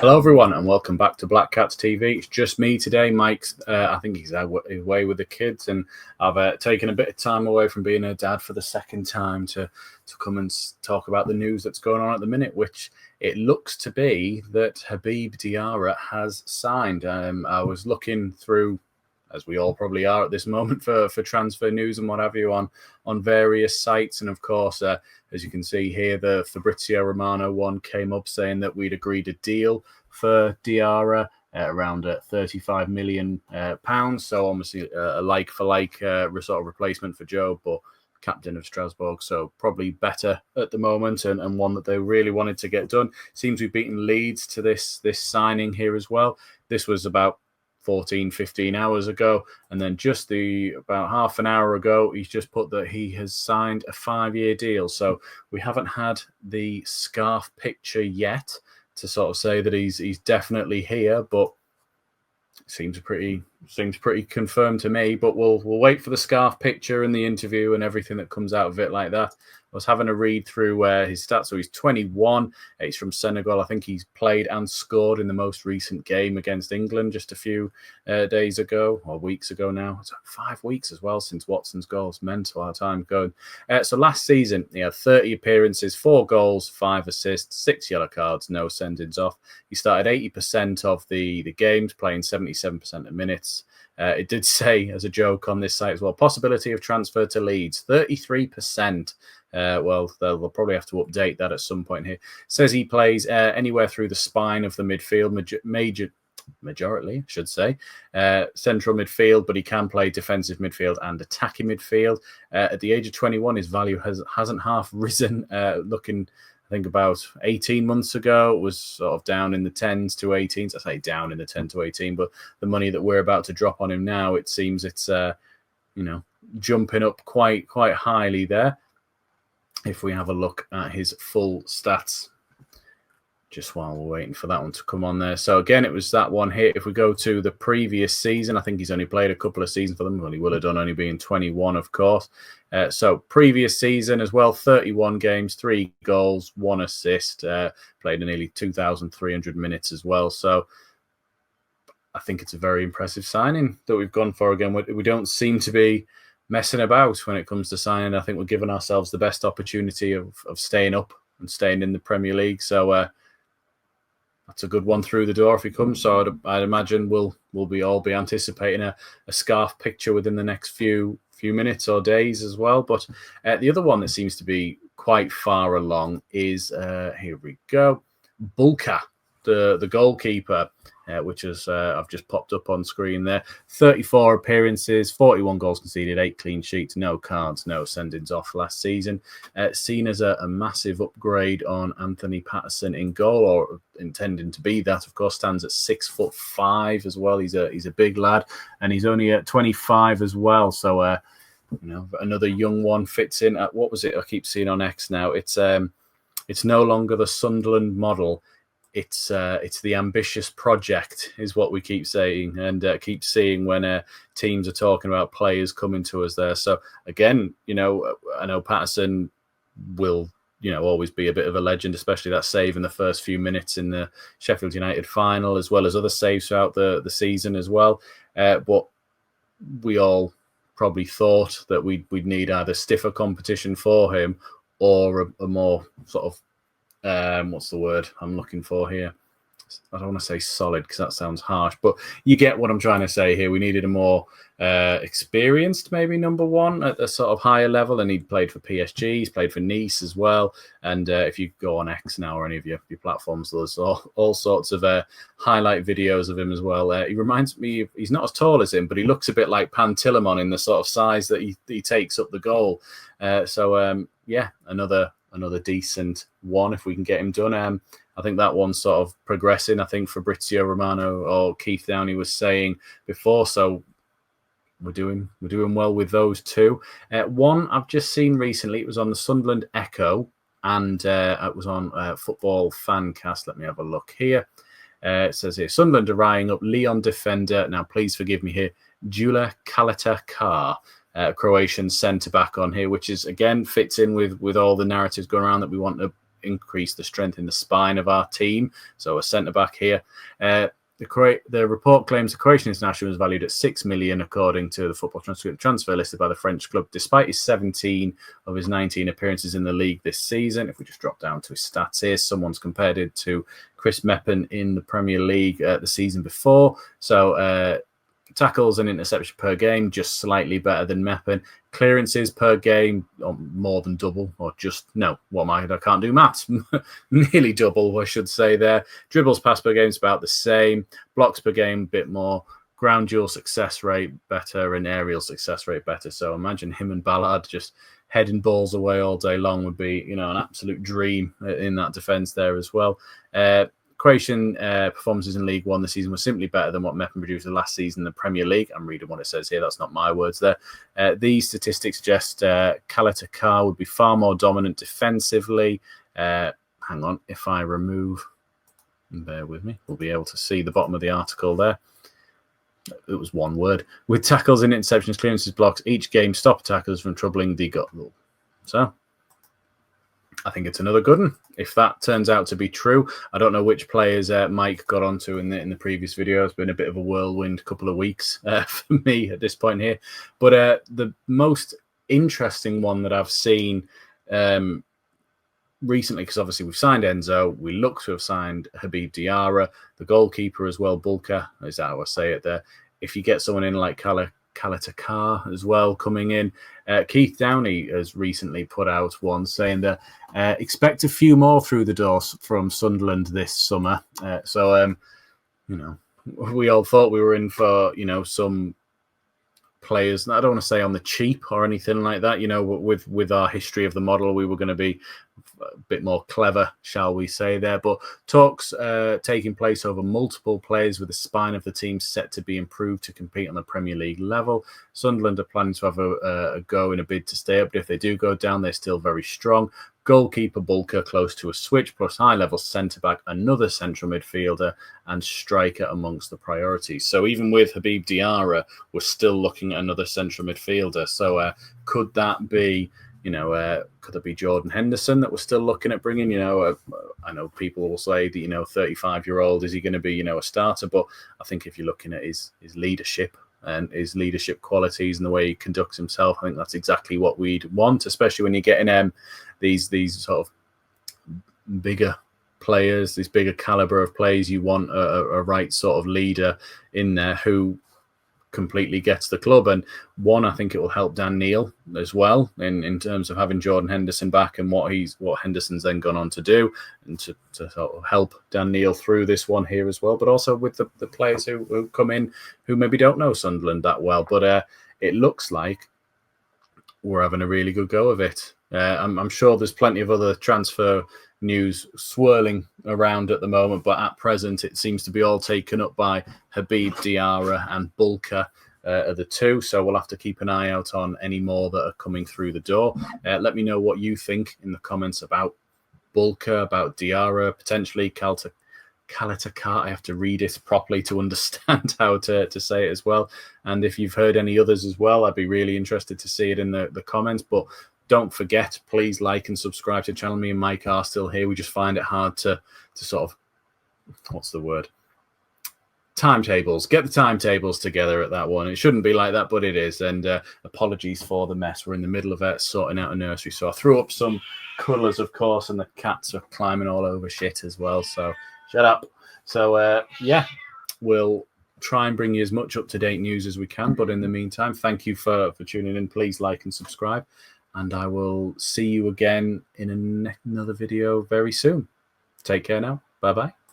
Hello, everyone, and welcome back to Black Cats TV. It's just me today. Mike's, I think he's away with the kids, and I've taken a bit of time away from being a dad for the second time to come and talk about the news that's going on at the minute, which it looks to be that Habib Diarra has signed. I was looking through, as we all probably are at this moment, for transfer news and what have you on various sites. And of course, as you can see here, the Fabrizio Romano one came up saying that we'd agreed a deal for Diarra around £35 million. So obviously a like-for-like sort of replacement for Joe, but captain of Strasbourg, so probably better at the moment, and one that they really wanted to get done. Seems we've beaten Leeds to this signing here as well. This was about 15 hours ago, and then just about half an hour ago, he's just put that he has signed a 5-year deal. So we haven't had the scarf picture yet to sort of say that he's definitely here, but seems pretty confirmed to me. But we'll wait for the scarf picture and the interview and everything that comes out of it like that. I was having a read through his stats. So he's 21. He's from Senegal. I think he's played and scored in the most recent game against England just a few days ago, or weeks ago now. It's like 5 weeks as well since Watson's goal. It's mental how time going. So last season, he had 30 appearances, 4 goals, 5 assists, 6 yellow cards, no sendings off. He started 80% of the games, playing 77% of minutes. It did say, as a joke on this site as well, possibility of transfer to Leeds, 33%. Well, they'll probably have to update that at some point here. Says he plays anywhere through the spine of the midfield, majority, I should say, central midfield, but he can play defensive midfield and attacking midfield. At the age of 21, his value hasn't half risen. Looking, I think about 18 months ago, it was sort of down in the 10s to 18s. I say down in the 10 to 18, but the money that we're about to drop on him now, it seems it's jumping up quite highly there. If we have a look at his full stats, just while we're waiting for that one to come on there. So again, it was that one here. If we go to the previous season, I think he's only played a couple of seasons for them. Well, he will have done, only being 21, of course. So previous season as well, 31 games, 3 goals, 1 assist, played in nearly 2,300 minutes as well. So I think it's a very impressive signing that we've gone for. Again, we don't seem to be messing about when it comes to signing. I think we're giving ourselves the best opportunity of staying up and staying in the Premier League. So that's a good one through the door if he comes. So I'd imagine we'll be anticipating a scarf picture within the next few minutes or days as well. But the other one that seems to be quite far along is here we go, Bulka, the goalkeeper, which is I've just popped up on screen there. 34 appearances, 41 goals conceded, 8 clean sheets, no cards, no sendings off last season. Seen as a massive upgrade on Anthony Patterson in goal, or intending to be that. Of course, stands at 6'5" as well. He's a big lad, and he's only at 25 as well. So another young one fits in at, what was it I keep seeing on X now? It's no longer the Sunderland model. It's the ambitious project is what we keep saying, and keep seeing when teams are talking about players coming to us there. So again, I know Patterson will always be a bit of a legend, especially that save in the first few minutes in the Sheffield United final, as well as other saves throughout the season as well. But we all probably thought that we'd need either stiffer competition for him or a more sort of what's the word I'm looking for here? I don't want to say solid because that sounds harsh, but you get what I'm trying to say here. We needed a more experienced, maybe number one at a sort of higher level, and he'd played for PSG, he's played for Nice as well. And if you go on X now or any of your platforms, there's all sorts of highlight videos of him as well. He reminds me, he's not as tall as him, but he looks a bit like Pantilimon in the sort of size that he takes up the goal. Yeah, another decent one if we can get him done. I think that one's sort of progressing. I think Fabrizio Romano or Keith Downey was saying before, so we're doing well with those two. One I've just seen recently, it was on the Sunderland Echo, and it was on Football Fancast. Let me have a look here. It says here, Sunderland are eyeing up Leon defender. Now, please forgive me here, Duje Caleta-Car. Croatian centre-back on here, which is, again, fits in with all the narratives going around that we want increase the strength in the spine of our team. So a centre-back here. The report claims the Croatian international was valued at 6 million, according to the Football transfer listed by the French club, despite his 17 of his 19 appearances in the league this season. If we just drop down to his stats here, someone's compared it to Chris Meppen in the Premier League the season before. So tackles and interception per game, just slightly better than Meppen. Clearances per game, more than double, or just, no, what am I can't do maths. Nearly double, I should say there. Dribbles pass per game is about the same. Blocks per game, a bit more. Ground duel success rate better and aerial success rate better. So imagine him and Ballard just heading balls away all day long would be, an absolute dream in that defence there as well. Croatian performances in League One this season were simply better than what Meppen produced last season in the Premier League. I'm reading what it says here. That's not my words there. These statistics suggest Caleta-Car would be far more dominant defensively. Hang on. If I remove, bear with me, we'll be able to see the bottom of the article there. It was one word. With tackles and interceptions, clearances, blocks, each game stop attackers from troubling the goal. So I think it's another good one. If that turns out to be true, I don't know which players Mike got onto in the previous video. It's been a bit of a whirlwind couple of weeks for me at this point here. But the most interesting one that I've seen recently, because obviously we've signed Enzo, we look to have signed Habib Diarra, the goalkeeper as well, Bulka, is that how I say it there. If you get someone in like Caleta-Car as well coming in. Keith Downey has recently put out one saying that expect a few more through the doors from Sunderland this summer. We all thought we were in for, some players, I don't want to say on the cheap or anything like that. With our history of the model, we were going to be a bit more clever, shall we say there. But talks taking place over multiple players with the spine of the team set to be improved to compete on the Premier League level. Sunderland are planning to have a go in a bid to stay up, but if they do go down, they're still very strong. Goalkeeper Bulka close to a switch, plus high-level centre-back, another central midfielder, and striker amongst the priorities. So even with Habib Diarra, we're still looking at another central midfielder. So could that be, could it be Jordan Henderson that we're still looking at bringing? I know people will say that, 35-year-old, is he going to be, a starter? But I think if you're looking at his leadership and his leadership qualities and the way he conducts himself, I think that's exactly what we'd want, especially when you're getting these sort of bigger players, this bigger caliber of players. You want a right sort of leader in there who completely gets the club. And one, I think it will help Dan Neil as well in terms of having Jordan Henderson back and what Henderson's then gone on to do, and to sort of help Dan Neil through this one here as well. But also with the players who come in who maybe don't know Sunderland that well. But it looks like we're having a really good go of it. I'm sure there's plenty of other transfer news swirling around at the moment, but at present it seems to be all taken up by Habib Diarra and Bulka are the two. So we'll have to keep an eye out on any more that are coming through the door. Let me know what you think in the comments about Bulka, about Diarra, potentially Caleta-Car. I have to read it properly to understand how to say it as well. And if you've heard any others as well, I'd be really interested to see it in the comments. But don't forget, please like and subscribe to the channel. Me and Mike are still here. We just find it hard to sort of, what's the word? Timetables. Get the timetables together at that one. It shouldn't be like that, but it is. And apologies for the mess. We're in the middle of sorting out a nursery. So I threw up some colours, of course, and the cats are climbing all over shit as well. So shut up. So, we'll try and bring you as much up-to-date news as we can. But in the meantime, thank you for tuning in. Please like and subscribe. And I will see you again in another video very soon. Take care now. Bye-bye.